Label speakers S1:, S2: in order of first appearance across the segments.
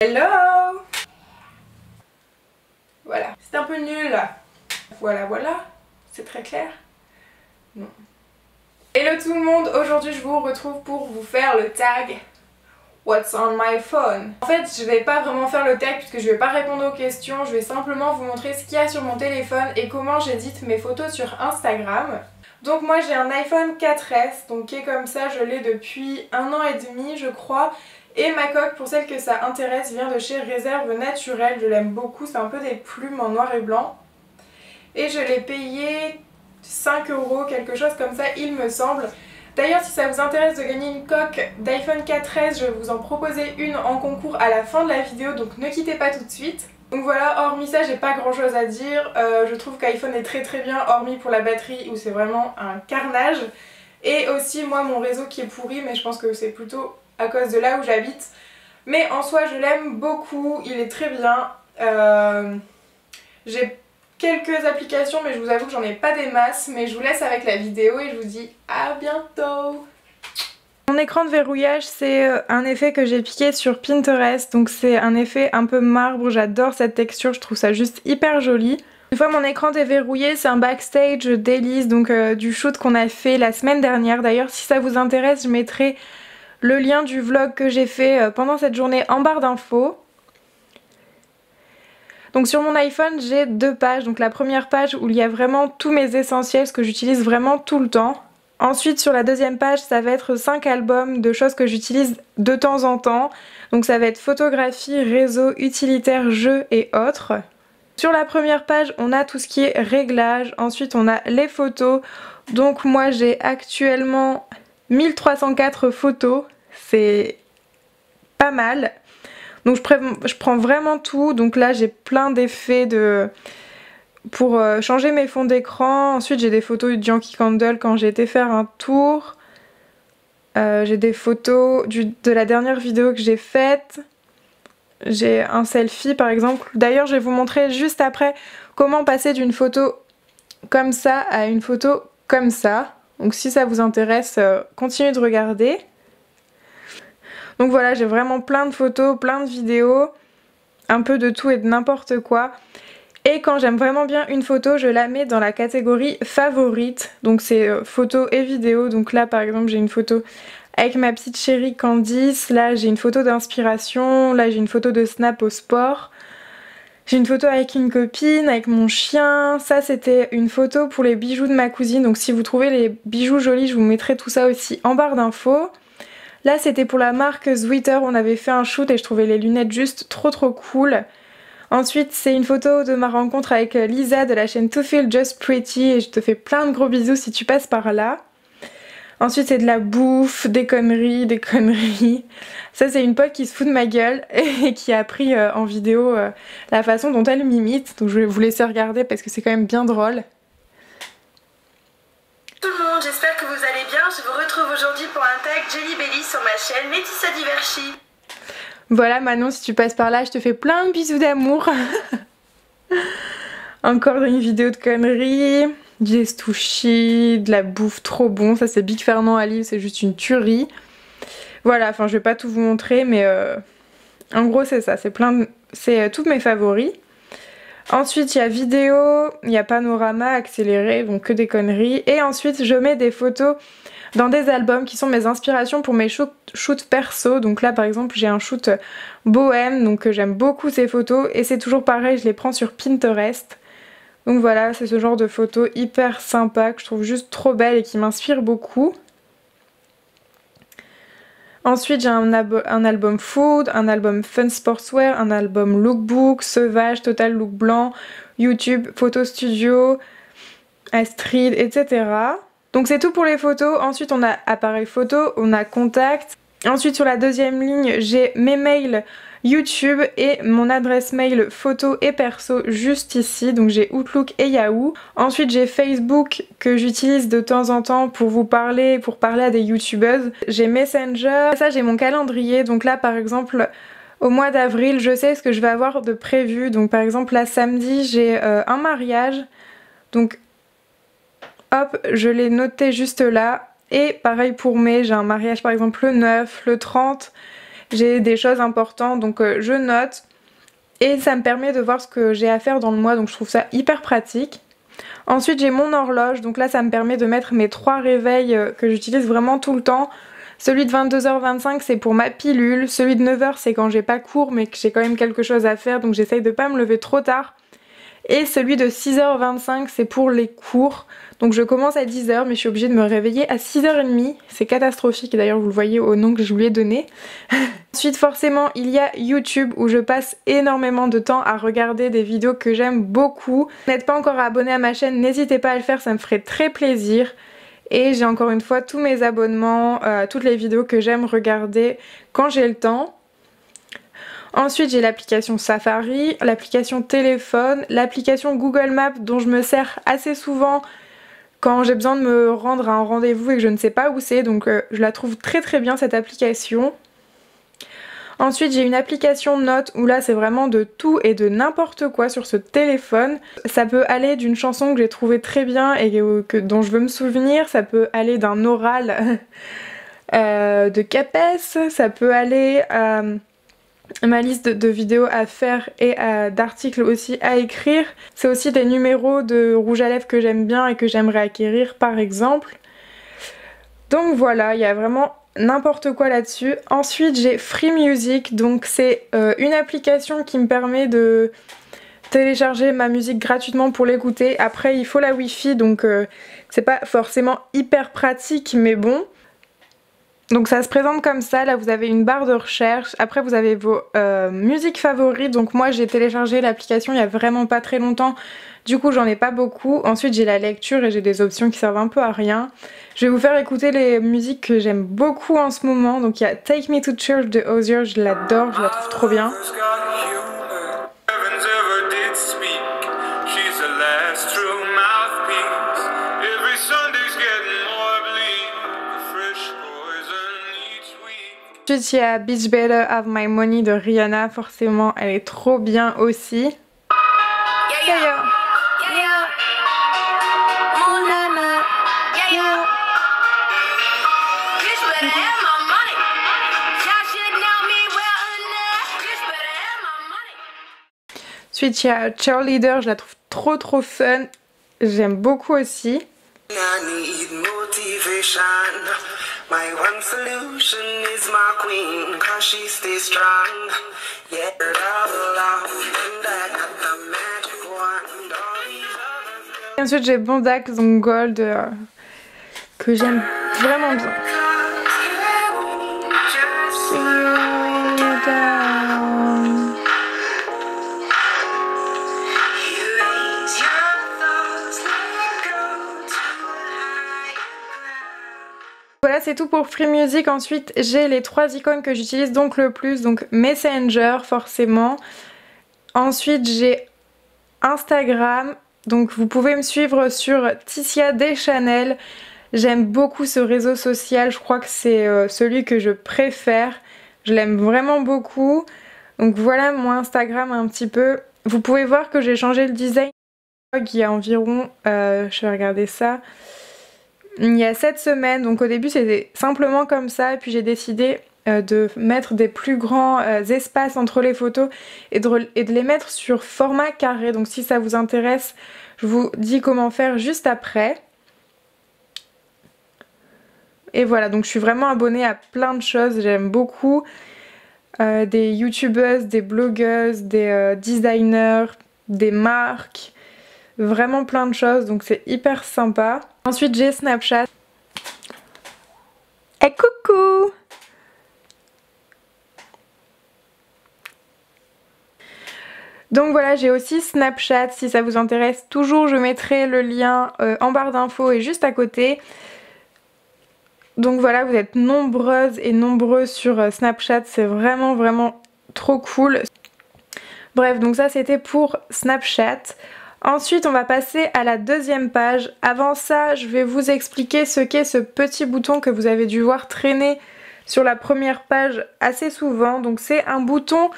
S1: Hello! Voilà, c'est un peu nul. Voilà, c'est très clair. Non. Hello tout le monde, aujourd'hui je vous retrouve pour vous faire le tag What's on my phone. En fait je vais pas vraiment faire le tag puisque je vais pas répondre aux questions, je vais simplement vous montrer ce qu'il y a sur mon téléphone et comment j'édite mes photos sur Instagram. Donc moi j'ai un iPhone 4S, donc qui est comme ça, je l'ai depuis 1 an et demi je crois. Et ma coque, pour celle que ça intéresse, vient de chez Réserve Naturelle, je l'aime beaucoup, c'est un peu des plumes en noir et blanc. Et je l'ai payé 5 €, quelque chose comme ça il me semble. D'ailleurs si ça vous intéresse de gagner une coque d'iPhone 4S, je vais vous en proposer une en concours à la fin de la vidéo, donc ne quittez pas tout de suite. Donc voilà, hormis ça j'ai pas grand chose à dire, je trouve qu'iPhone est très bien, hormis pour la batterie où c'est vraiment un carnage. Et aussi moi mon réseau qui est pourri, mais je pense que c'est plutôt à cause de là où j'habite. Mais en soi je l'aime beaucoup, il est très bien. J'ai quelques applications mais je vous avoue que j'en ai pas des masses, mais je vous laisse avec la vidéo et je vous dis à bientôt. Mon écran de verrouillage, c'est un effet que j'ai piqué sur Pinterest, donc c'est un effet un peu marbre, j'adore cette texture, je trouve ça juste hyper joli. Une fois mon écran déverrouillé, c'est un backstage d'Elise, donc du shoot qu'on a fait la semaine dernière. D'ailleurs si ça vous intéresse, je mettrai le lien du vlog que j'ai fait pendant cette journée en barre d'infos. Donc sur mon iPhone j'ai 2 pages, donc la première page où il y a vraiment tous mes essentiels, ce que j'utilise vraiment tout le temps. Ensuite sur la deuxième page ça va être 5 albums de choses que j'utilise de temps en temps. Donc ça va être photographie, réseau, utilitaire, jeux et autres. Sur la première page on a tout ce qui est réglage, ensuite on a les photos. Donc moi j'ai actuellement 1304 photos, c'est pas mal. Donc je prends vraiment tout, donc là j'ai plein d'effets pour changer mes fonds d'écran. Ensuite j'ai des photos de Yankee Candle quand j'ai été faire un tour. J'ai des photos de la dernière vidéo que j'ai faite. J'ai un selfie par exemple. D'ailleurs je vais vous montrer juste après comment passer d'une photo comme ça à une photo comme ça. Donc si ça vous intéresse, continuez de regarder. Donc voilà, j'ai vraiment plein de photos, plein de vidéos, un peu de tout et de n'importe quoi. Et quand j'aime vraiment bien une photo, je la mets dans la catégorie favorite. Donc c'est photos et vidéos. Donc là par exemple j'ai une photo avec ma petite chérie Candice. Là j'ai une photo d'inspiration. Là j'ai une photo de snap au sport. J'ai une photo avec une copine, avec mon chien. Ça c'était une photo pour les bijoux de ma cousine. Donc si vous trouvez les bijoux jolis, je vous mettrai tout ça aussi en barre d'infos. Là c'était pour la marque Zwitter, on avait fait un shoot et je trouvais les lunettes juste trop cool. Ensuite c'est une photo de ma rencontre avec Lisa de la chaîne To Feel Just Pretty et je te fais plein de gros bisous si tu passes par là. Ensuite c'est de la bouffe, des conneries. Ça c'est une pote qui se fout de ma gueule et qui a pris en vidéo la façon dont elle m'imite. Donc je vais vous laisser regarder parce que c'est quand même bien drôle.
S2: Tout le monde, j'espère que vous allez bien. Je vous retrouve aujourd'hui pour un tag Jelly Belly sur ma chaîne Métissa Diverchi.
S1: Voilà Manon, si tu passes par là, je te fais plein de bisous d'amour. Encore une vidéo de conneries, du estouchi, de la bouffe trop bon. Ça c'est Big Fernand à Lille, c'est juste une tuerie. Voilà, enfin je vais pas tout vous montrer, mais en gros c'est ça, c'est tous mes favoris. Ensuite il y a vidéo, il y a panorama, accéléré, donc que des conneries. Et ensuite je mets des photos dans des albums qui sont mes inspirations pour mes shoots perso. Donc là par exemple j'ai un shoot bohème, donc j'aime beaucoup ces photos. Et c'est toujours pareil, je les prends sur Pinterest. Donc voilà, c'est ce genre de photos hyper sympa que je trouve juste trop belles et qui m'inspirent beaucoup. Ensuite j'ai un album food, un album fun sportswear, un album lookbook, sauvage, total look blanc, YouTube, photo studio, Astrid, etc. Donc c'est tout pour les photos. Ensuite on a appareil photo, on a contact. Ensuite sur la deuxième ligne j'ai mes mails YouTube et mon adresse mail photo et perso juste ici. Donc j'ai Outlook et Yahoo. Ensuite j'ai Facebook que j'utilise de temps en temps pour parler à des youtubeuses. J'ai Messenger. Ça j'ai mon calendrier. Donc là par exemple au mois d'avril je sais ce que je vais avoir de prévu. Donc par exemple là samedi j'ai un mariage. Donc hop, je l'ai noté juste là. Et pareil pour mai, j'ai un mariage par exemple le 9, le 30. j'ai des choses importantes, donc je note. Et ça me permet de voir ce que j'ai à faire dans le mois, donc je trouve ça hyper pratique. Ensuite j'ai mon horloge, donc là ça me permet de mettre mes 3 réveils que j'utilise vraiment tout le temps. Celui de 22h25 c'est pour ma pilule, celui de 9h c'est quand j'ai pas cours mais que j'ai quand même quelque chose à faire, donc j'essaye de pas me lever trop tard. Et celui de 6h25 c'est pour les cours, donc je commence à 10h mais je suis obligée de me réveiller à 6h30, c'est catastrophique, d'ailleurs vous le voyez au nom que je lui ai donné. Ensuite forcément il y a YouTube où je passe énormément de temps à regarder des vidéos que j'aime beaucoup. Si vous n'êtes pas encore abonné à ma chaîne, n'hésitez pas à le faire, ça me ferait très plaisir. Et j'ai encore une fois tous mes abonnements, toutes les vidéos que j'aime regarder quand j'ai le temps. Ensuite j'ai l'application Safari, l'application téléphone, l'application Google Maps dont je me sers assez souvent quand j'ai besoin de me rendre à un rendez-vous et que je ne sais pas où c'est, donc je la trouve très très bien cette application. Ensuite j'ai une application Notes où là c'est vraiment de tout et de n'importe quoi sur ce téléphone. Ça peut aller d'une chanson que j'ai trouvée très bien et dont je veux me souvenir, ça peut aller d'un oral de Capes, ça peut aller ma liste de vidéos à faire et d'articles aussi à écrire. C'est aussi des numéros de rouge à lèvres que j'aime bien et que j'aimerais acquérir par exemple. Donc voilà, il y a vraiment n'importe quoi là-dessus. Ensuite j'ai Free Music, donc c'est une application qui me permet de télécharger ma musique gratuitement pour l'écouter. Après il faut la Wi-Fi donc c'est pas forcément hyper pratique mais bon. Donc ça se présente comme ça, là vous avez une barre de recherche, après vous avez vos musiques favorites, donc moi j'ai téléchargé l'application il y a vraiment pas très longtemps, du coup j'en ai pas beaucoup. Ensuite j'ai la lecture et j'ai des options qui servent un peu à rien. Je vais vous faire écouter les musiques que j'aime beaucoup en ce moment, donc il y a Take Me to Church de Hozier, je l'adore, je la trouve trop bien. Ensuite il y a Bitch Better Have My Money de Rihanna, forcément elle est trop bien aussi. Yeah, yeah. Ensuite il y a Cheerleader, je la trouve trop fun, j'aime beaucoup aussi. My one solution is my queen, cause she stays strong. Yeah, and I got the magic wand. Ensuite j'ai Bondax, donc Gold, que j'aime vraiment bien. Voilà, c'est tout pour Free Music. Ensuite j'ai les 3 icônes que j'utilise donc le plus, donc Messenger forcément. Ensuite j'ai Instagram, donc vous pouvez me suivre sur Ticia Deschanel. J'aime beaucoup ce réseau social, je crois que c'est celui que je préfère. Je l'aime vraiment beaucoup. Donc voilà mon Instagram un petit peu. Vous pouvez voir que j'ai changé le design il y a environ, je vais regarder ça, il y a 7 semaines. Donc au début c'était simplement comme ça et puis j'ai décidé de mettre des plus grands espaces entre les photos et de les mettre sur format carré. Donc si ça vous intéresse, je vous dis comment faire juste après. Et voilà, donc je suis vraiment abonnée à plein de choses, j'aime beaucoup. Des youtubeuses, des blogueuses, des designers, des marques, vraiment plein de choses, donc c'est hyper sympa. Ensuite j'ai Snapchat. Et coucou! Donc voilà, j'ai aussi Snapchat, si ça vous intéresse, toujours je mettrai le lien en barre d'infos et juste à côté. Donc voilà, vous êtes nombreuses et nombreux sur Snapchat, c'est vraiment trop cool. Bref, donc ça c'était pour Snapchat. Ensuite on va passer à la deuxième page. Avant ça, je vais vous expliquer ce qu'est ce petit bouton que vous avez dû voir traîner sur la première page assez souvent. Donc c'est un bouton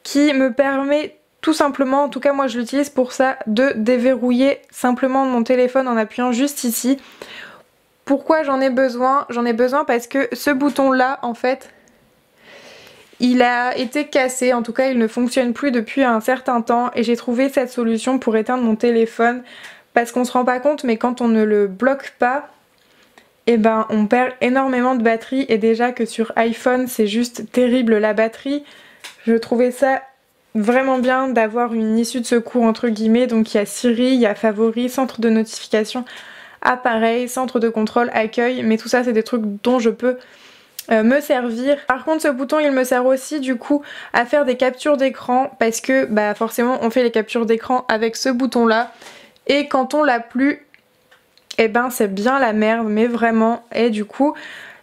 S1: qui me permet tout simplement, en tout cas moi je l'utilise pour ça, de déverrouiller simplement mon téléphone en appuyant juste ici. Pourquoi j'en ai besoin? J'en ai besoin parce que ce bouton là en fait Il a été cassé, en tout cas il ne fonctionne plus depuis un certain temps et j'ai trouvé cette solution pour éteindre mon téléphone parce qu'on se rend pas compte mais quand on ne le bloque pas, eh ben on perd énormément de batterie et déjà que sur iPhone c'est juste terrible la batterie. Je trouvais ça vraiment bien d'avoir une issue de secours entre guillemets, donc il y a Siri, il y a Favoris, centre de notification, appareil, centre de contrôle, accueil, mais tout ça c'est des trucs dont je peux me servir. Par contre ce bouton il me sert aussi du coup à faire des captures d'écran parce que bah forcément on fait les captures d'écran avec ce bouton là et quand on l'a plus et ben c'est bien la merde mais vraiment et du coup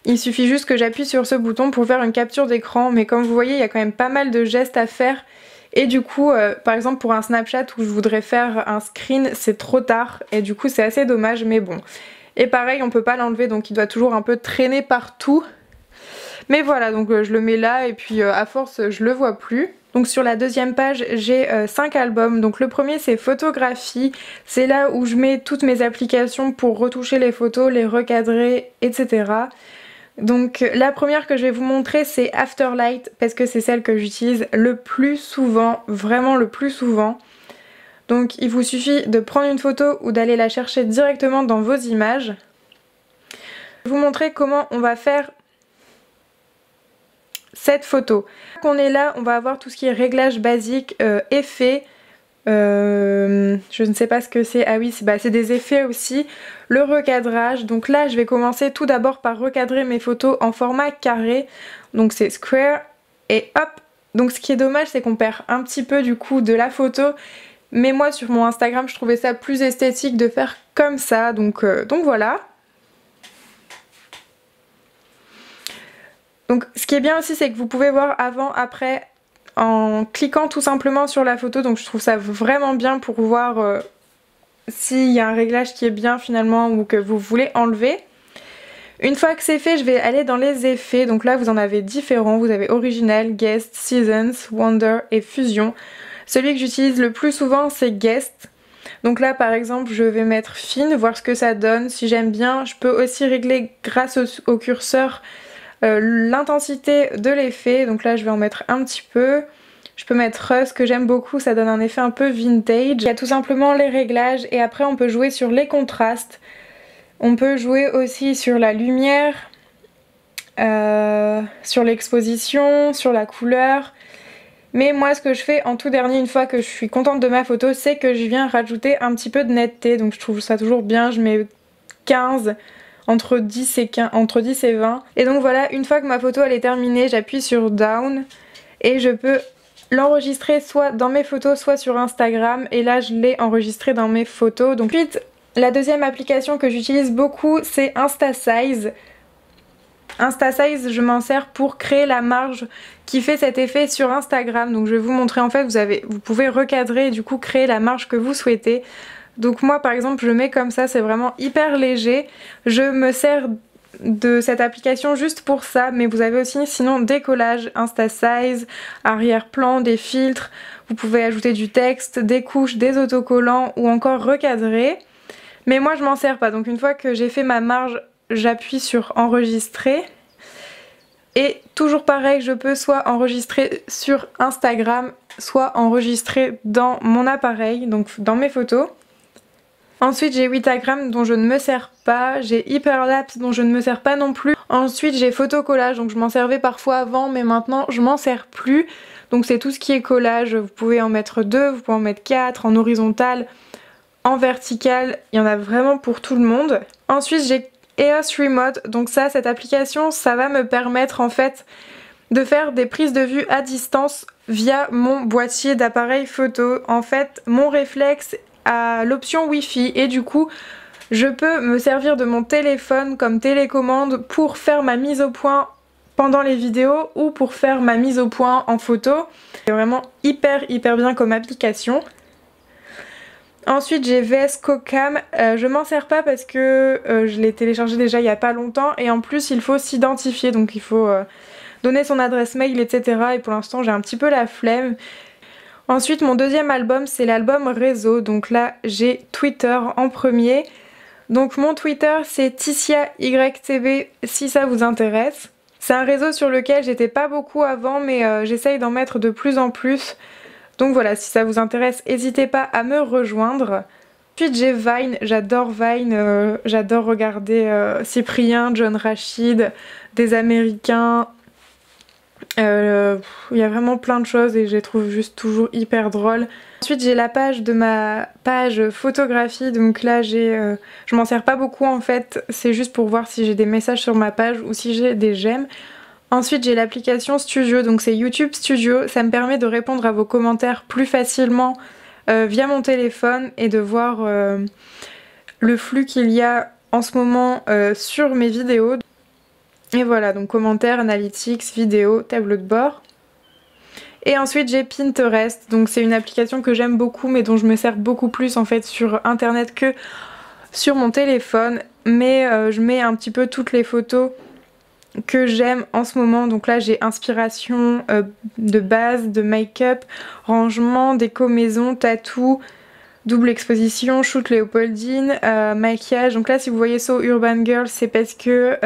S1: il suffit juste que j'appuie sur ce bouton pour faire une capture d'écran mais comme vous voyez il y a quand même pas mal de gestes à faire et du coup par exemple pour un Snapchat où je voudrais faire un screen c'est trop tard et du coup c'est assez dommage mais bon. Et pareil on peut pas l'enlever donc il doit toujours un peu traîner partout. Mais voilà, donc je le mets là et puis à force je le vois plus. Donc sur la deuxième page j'ai 5 albums. Donc le premier c'est photographie, c'est là où je mets toutes mes applications pour retoucher les photos, les recadrer, etc. Donc la première que je vais vous montrer c'est Afterlight parce que c'est celle que j'utilise le plus souvent, vraiment le plus souvent. Donc il vous suffit de prendre une photo ou d'aller la chercher directement dans vos images. Je vais vous montrer comment on va faire cette photo. Quand on est là, on va avoir tout ce qui est réglage basique, effets, je ne sais pas ce que c'est, ah oui c'est des effets aussi, le recadrage. Donc là je vais commencer tout d'abord par recadrer mes photos en format carré, donc c'est square et hop. Donc ce qui est dommage c'est qu'on perd un petit peu du coup de la photo, mais moi sur mon Instagram je trouvais ça plus esthétique de faire comme ça, donc voilà. Donc ce qui est bien aussi c'est que vous pouvez voir avant, après en cliquant tout simplement sur la photo, donc je trouve ça vraiment bien pour voir s'il y a un réglage qui est bien finalement ou que vous voulez enlever. Une fois que c'est fait je vais aller dans les effets, donc là vous en avez différents, vous avez Original, Guest, Seasons, Wonder et Fusion. Celui que j'utilise le plus souvent c'est Guest. Donc là par exemple je vais mettre Fine, voir ce que ça donne, si j'aime bien. Je peux aussi régler grâce au curseur l'intensité de l'effet, donc là je vais en mettre un petit peu. Je peux mettre Rust que j'aime beaucoup, ça donne un effet un peu vintage. Il y a tout simplement les réglages et après on peut jouer sur les contrastes. On peut jouer aussi sur la lumière, sur l'exposition, sur la couleur. Mais moi ce que je fais en tout dernier une fois que je suis contente de ma photo c'est que je viens rajouter un petit peu de netteté, donc je trouve ça toujours bien, je mets 15, entre 10 et 20. Et donc voilà, une fois que ma photo elle est terminée, j'appuie sur Down et je peux l'enregistrer soit dans mes photos, soit sur Instagram. Et là je l'ai enregistré dans mes photos. Donc ensuite, la deuxième application que j'utilise beaucoup c'est Instasize. Instasize, je m'en sers pour créer la marge qui fait cet effet sur Instagram. Donc je vais vous montrer, en fait vous pouvez recadrer et du coup créer la marge que vous souhaitez. Donc moi par exemple je mets comme ça, c'est vraiment hyper léger. Je me sers de cette application juste pour ça, mais vous avez aussi sinon des collages, Instasize, arrière-plan, des filtres. Vous pouvez ajouter du texte, des couches, des autocollants ou encore recadrer. Mais moi je m'en sers pas, donc une fois que j'ai fait ma marge, j'appuie sur enregistrer. Et toujours pareil, je peux soit enregistrer sur Instagram, soit enregistrer dans mon appareil, donc dans mes photos. Ensuite j'ai Vitagram dont je ne me sers pas, j'ai Hyperlapse dont je ne me sers pas non plus. Ensuite j'ai Photocollage, donc je m'en servais parfois avant mais maintenant je m'en sers plus. Donc c'est tout ce qui est collage, vous pouvez en mettre 2, vous pouvez en mettre 4, en horizontal, en vertical, il y en a vraiment pour tout le monde. Ensuite j'ai EOS Remote, donc ça, cette application, ça va me permettre en fait de faire des prises de vue à distance via mon boîtier d'appareil photo. En fait, mon réflexe a l'option Wi-Fi et du coup, je peux me servir de mon téléphone comme télécommande pour faire ma mise au point pendant les vidéos ou pour faire ma mise au point en photo. C'est vraiment hyper bien comme application. Ensuite j'ai VS Cocam, je m'en sers pas parce que je l'ai téléchargé déjà il y a pas longtemps et en plus il faut s'identifier, donc il faut donner son adresse mail etc. et pour l'instant j'ai un petit peu la flemme. Ensuite mon deuxième album c'est l'album réseau, donc là j'ai Twitter en premier. Donc mon Twitter c'est TiciaYTB si ça vous intéresse. C'est un réseau sur lequel j'étais pas beaucoup avant, mais j'essaye d'en mettre de plus en plus. Donc voilà, si ça vous intéresse, n'hésitez pas à me rejoindre. Ensuite j'ai Vine, j'adore Vine, j'adore regarder Cyprien, John Rachid, des Américains. Il y a vraiment plein de choses et je les trouve juste toujours hyper drôles. Ensuite j'ai la page de ma page photographie, donc là je m'en sers pas beaucoup en fait, c'est juste pour voir si j'ai des messages sur ma page ou si j'ai des j'aime. Ensuite j'ai l'application Studio, donc c'est YouTube Studio, ça me permet de répondre à vos commentaires plus facilement via mon téléphone et de voir le flux qu'il y a en ce moment sur mes vidéos. Et voilà, donc commentaires, analytics, vidéos, tableau de bord. Et ensuite j'ai Pinterest, donc c'est une application que j'aime beaucoup mais dont je me sers beaucoup plus en fait sur internet que sur mon téléphone. Mais je mets un petit peu toutes les photos que j'aime en ce moment. Donc là j'ai inspiration de base, de make-up, rangement, déco maison, tatou, double exposition, shoot Léopoldine, maquillage. Donc là si vous voyez So Urban Girl, c'est parce que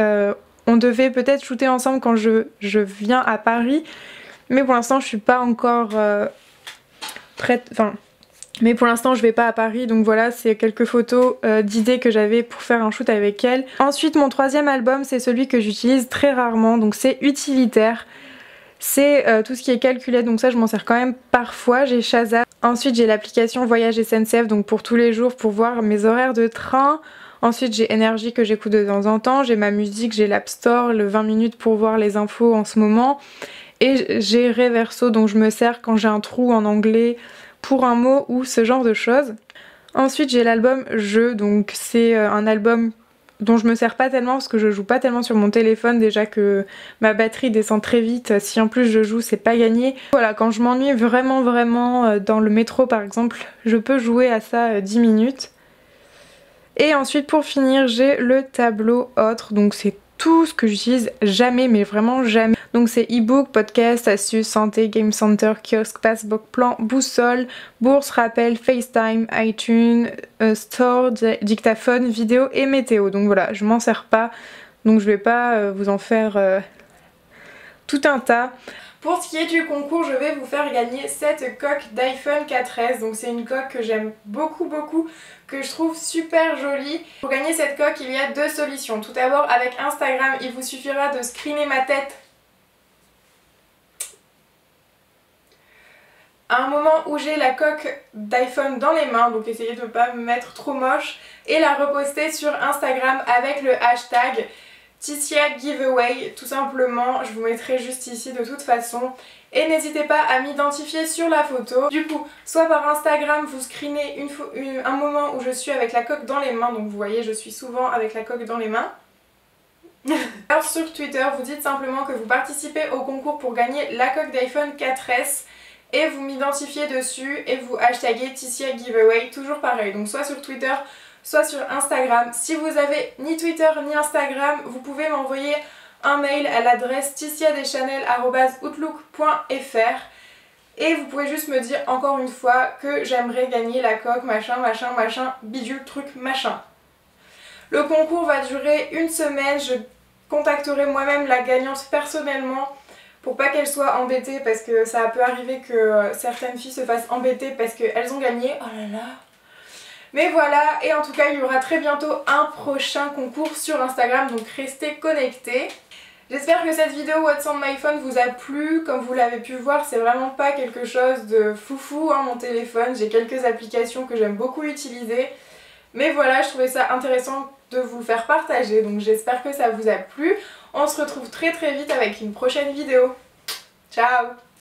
S1: on devait peut-être shooter ensemble quand je viens à Paris. Mais pour l'instant je suis pas encore prête, enfin... Mais pour l'instant je vais pas à Paris, donc voilà, c'est quelques photos d'idées que j'avais pour faire un shoot avec elle. Ensuite mon troisième album, c'est celui que j'utilise très rarement, donc c'est Utilitaire. C'est tout ce qui est calculette, donc ça je m'en sers quand même parfois, j'ai Shazam. Ensuite j'ai l'application Voyage SNCF, donc pour tous les jours, pour voir mes horaires de train. Ensuite j'ai Énergie que j'écoute de temps en temps, j'ai ma musique, j'ai l'App Store, le 20 minutes pour voir les infos en ce moment. Et j'ai Reverso, dont je me sers quand j'ai un trou en anglais pour un mot ou ce genre de choses. Ensuite j'ai l'album Jeux, donc c'est un album dont je me sers pas tellement parce que je joue pas tellement sur mon téléphone, déjà que ma batterie descend très vite, si en plus je joue c'est pas gagné. Voilà, quand je m'ennuie vraiment dans le métro par exemple, je peux jouer à ça 10 minutes. Et ensuite pour finir j'ai le tableau autre, donc c'est tout ce que j'utilise jamais, mais vraiment jamais. Donc c'est e-book, podcast, astuces, santé, game center, kiosque, passbook, plan, boussole, bourse, rappel, FaceTime, iTunes, store, dictaphone, vidéo et météo. Donc voilà, je m'en sers pas, donc je vais pas vous en faire tout un tas. Pour ce qui est du concours, je vais vous faire gagner cette coque d'iPhone 4S. Donc c'est une coque que j'aime beaucoup, que je trouve super jolie. Pour gagner cette coque, il y a deux solutions. Tout d'abord, avec Instagram, il vous suffira de screener ma tête à un moment où j'ai la coque d'iPhone dans les mains, donc essayez de ne pas me mettre trop moche, et la reposter sur Instagram avec le hashtag Ticia Giveaway, tout simplement. Je vous mettrai juste ici de toute façon. Et n'hésitez pas à m'identifier sur la photo. Du coup, soit par Instagram, vous screenez un moment où je suis avec la coque dans les mains. Donc vous voyez, je suis souvent avec la coque dans les mains. Alors sur Twitter, vous dites simplement que vous participez au concours pour gagner la coque d'iPhone 4S. Et vous m'identifiez dessus et vous hashtaguez Ticia Giveaway, toujours pareil. Donc soit sur Twitter, soit sur Instagram. Si vous avez ni Twitter ni Instagram, vous pouvez m'envoyer un mail à l'adresse ticiadeschanel@outlook.fr et vous pouvez juste me dire encore une fois que j'aimerais gagner la coque, machin, bidule, truc, machin. Le concours va durer une semaine, je contacterai moi-même la gagnante personnellement pour pas qu'elle soit embêtée, parce que ça peut arriver que certaines filles se fassent embêter parce qu'elles ont gagné. Oh là là. Mais voilà, et en tout cas il y aura très bientôt un prochain concours sur Instagram, donc restez connectés. J'espère que cette vidéo What's on my phone vous a plu. Comme vous l'avez pu voir, c'est vraiment pas quelque chose de foufou hein, mon téléphone. J'ai quelques applications que j'aime beaucoup utiliser. Mais voilà, je trouvais ça intéressant de vous le faire partager, donc j'espère que ça vous a plu. On se retrouve très vite avec une prochaine vidéo. Ciao!